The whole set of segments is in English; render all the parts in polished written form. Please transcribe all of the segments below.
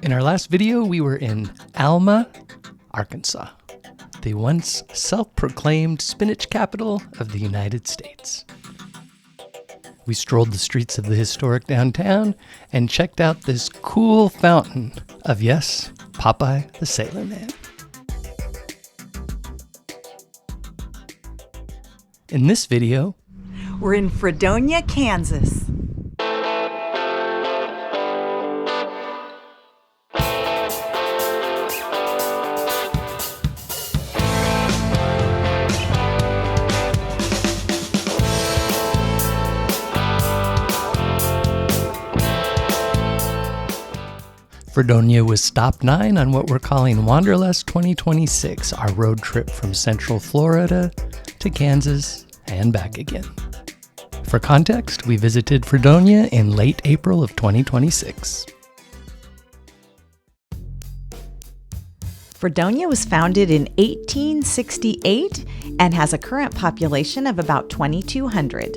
In our last video, we were in Alma, Arkansas, the once self-proclaimed spinach capital of the United States. We strolled the streets of the historic downtown and checked out this cool fountain of, yes, Popeye the Sailor Man. In this video, we're in Fredonia, Kansas. Fredonia was stop 9 on what we're calling Wanderlust 2026, our road trip from Central Florida to Kansas and back again. For context, we visited Fredonia in late April of 2026. Fredonia was founded in 1868 and has a current population of about 2,200.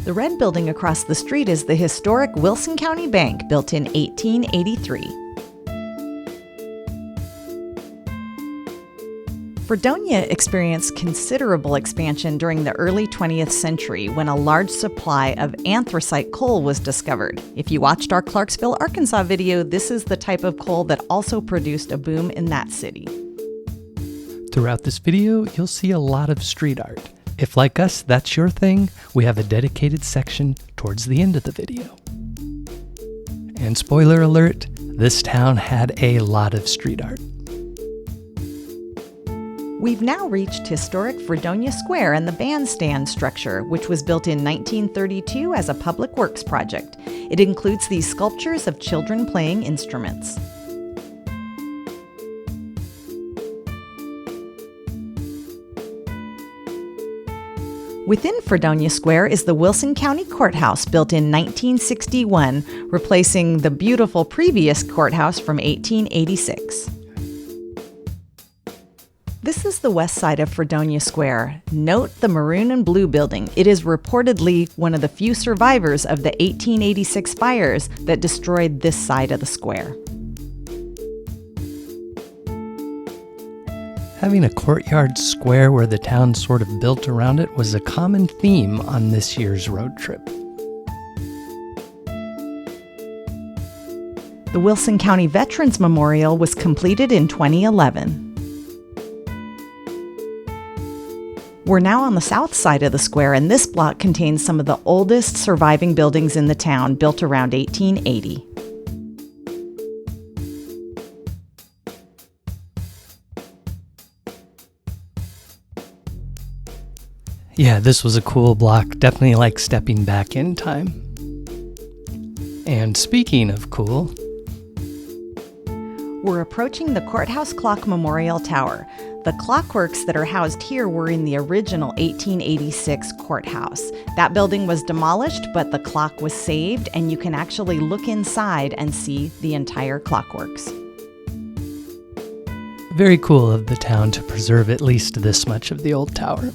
The red building across the street is the historic Wilson County Bank, built in 1883. Fredonia experienced considerable expansion during the early 20th century when a large supply of anthracite coal was discovered. If you watched our Clarksville, Arkansas video, this is the type of coal that also produced a boom in that city. Throughout this video, you'll see a lot of street art. If, like us, that's your thing, we have a dedicated section towards the end of the video. And spoiler alert, this town had a lot of street art. We've now reached historic Fredonia Square and the bandstand structure, which was built in 1932 as a public works project. It includes these sculptures of children playing instruments. Within Fredonia Square is the Wilson County Courthouse, built in 1961, replacing the beautiful previous courthouse from 1886. This is the west side of Fredonia Square. Note the maroon and blue building. It is reportedly one of the few survivors of the 1886 fires that destroyed this side of the square. Having a courtyard square where the town sort of built around it was a common theme on this year's road trip. The Wilson County Veterans Memorial was completed in 2011. We're now on the south side of the square, and this block contains some of the oldest surviving buildings in the town, built around 1880. Yeah, this was a cool block, definitely like stepping back in time. And speaking of cool, we're approaching the Courthouse Clock Memorial Tower. The clockworks that are housed here were in the original 1886 courthouse. That building was demolished, but the clock was saved, and you can actually look inside and see the entire clockworks. Very cool of the town to preserve at least this much of the old tower.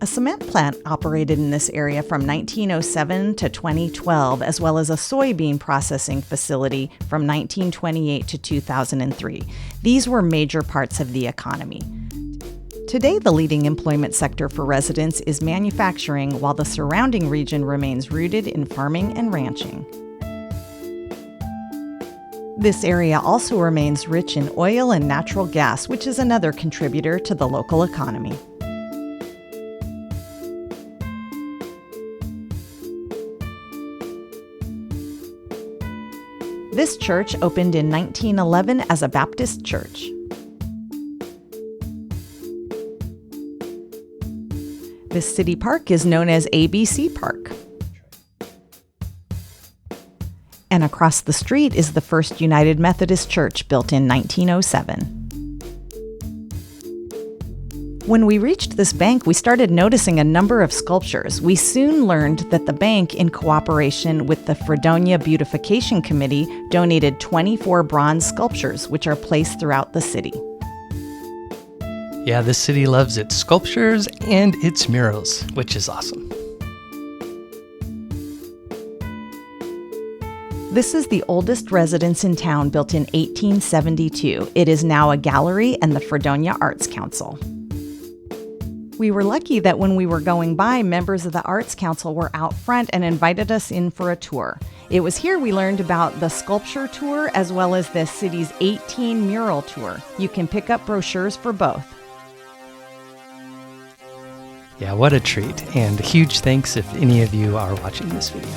A cement plant operated in this area from 1907 to 2012, as well as a soybean processing facility from 1928 to 2003. These were major parts of the economy. Today, the leading employment sector for residents is manufacturing, while the surrounding region remains rooted in farming and ranching. This area also remains rich in oil and natural gas, which is another contributor to the local economy. This church opened in 1911 as a Baptist church. This city park is known as ABC Park. And across the street is the First United Methodist Church, built in 1907. When we reached this bank, we started noticing a number of sculptures. We soon learned that the bank, in cooperation with the Fredonia Beautification Committee, donated 24 bronze sculptures, which are placed throughout the city. Yeah, this city loves its sculptures and its murals, which is awesome. This is the oldest residence in town, built in 1872. It is now a gallery and the Fredonia Arts Council. We were lucky that when we were going by, members of the Arts Council were out front and invited us in for a tour. It was here we learned about the sculpture tour as well as the city's 18 mural tour. You can pick up brochures for both. Yeah, what a treat, and huge thanks if any of you are watching this video.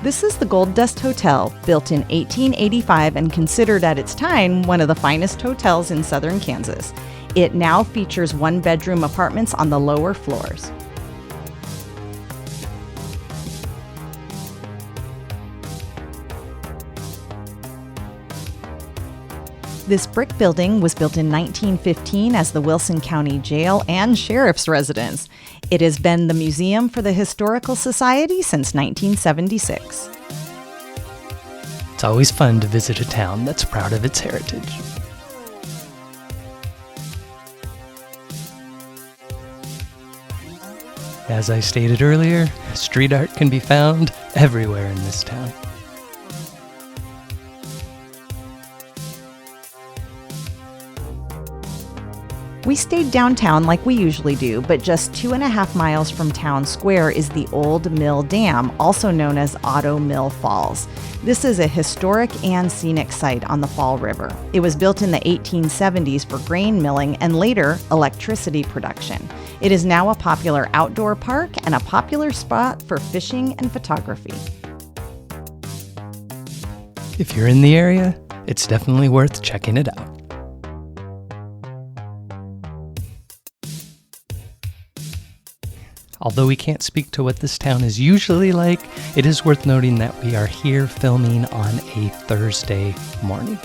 This is the Gold Dust Hotel, built in 1885 and considered at its time one of the finest hotels in southern Kansas. It now features one-bedroom apartments on the lower floors. This brick building was built in 1915 as the Wilson County Jail and Sheriff's Residence. It has been the museum for the Historical Society since 1976. It's always fun to visit a town that's proud of its heritage. As I stated earlier, street art can be found everywhere in this town. We stayed downtown like we usually do, but just 2.5 miles from town square is the Old Mill Dam, also known as Otto Mill Falls. This is a historic and scenic site on the Fall River. It was built in the 1870s for grain milling and later electricity production. It is now a popular outdoor park and a popular spot for fishing and photography. If you're in the area, it's definitely worth checking it out. Although we can't speak to what this town is usually like, it is worth noting that we are here filming on a Thursday morning.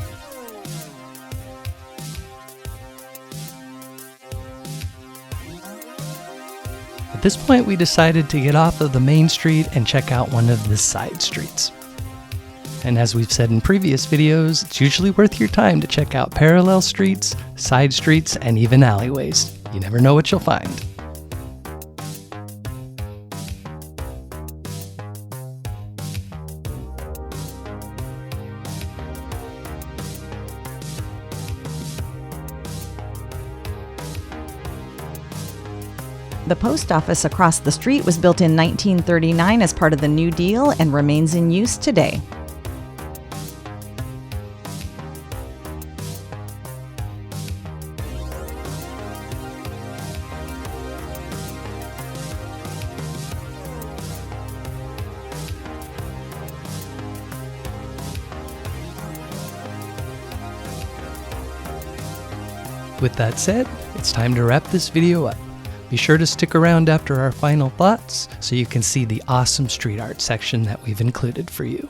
At this point, we decided to get off of the main street and check out one of the side streets. And as we've said in previous videos, it's usually worth your time to check out parallel streets, side streets, and even alleyways. You never know what you'll find. The post office across the street was built in 1939 as part of the New Deal and remains in use today. With that said, it's time to wrap this video up. Be sure to stick around after our final thoughts so you can see the awesome street art section that we've included for you.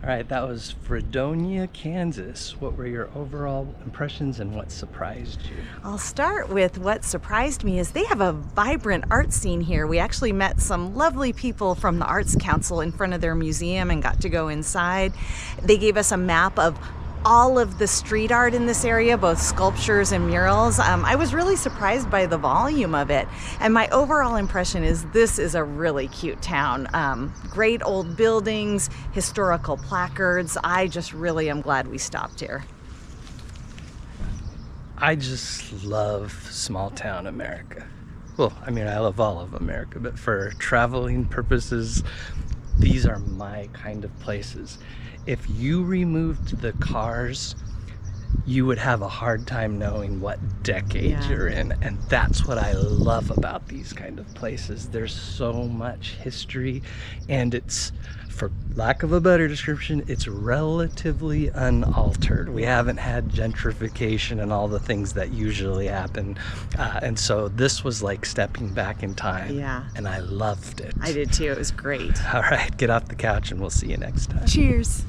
All right, that was Fredonia, Kansas. What were your overall impressions and what surprised you? I'll start with what surprised me is they have a vibrant art scene here. We actually met some lovely people from the Arts Council in front of their museum and got to go inside. They gave us a map of all of the street art in this area, both sculptures and murals. I was really surprised by the volume of it. And my overall impression is this is a really cute town. Great old buildings, historical placards. I just really am glad we stopped here. I just love small town America. Well, I mean, I love all of America, but for traveling purposes, these are my kind of places. If you removed the cars, you would have a hard time knowing what decade you're in. And that's what I love about these kind of places. There's so much history, and it's, for lack of a better description, it's relatively unaltered. We haven't had gentrification and all the things that usually happen. And so this was like stepping back in time. Yeah. And I loved it. I did too. It was great. All right, get off the couch and we'll see you next time. Cheers.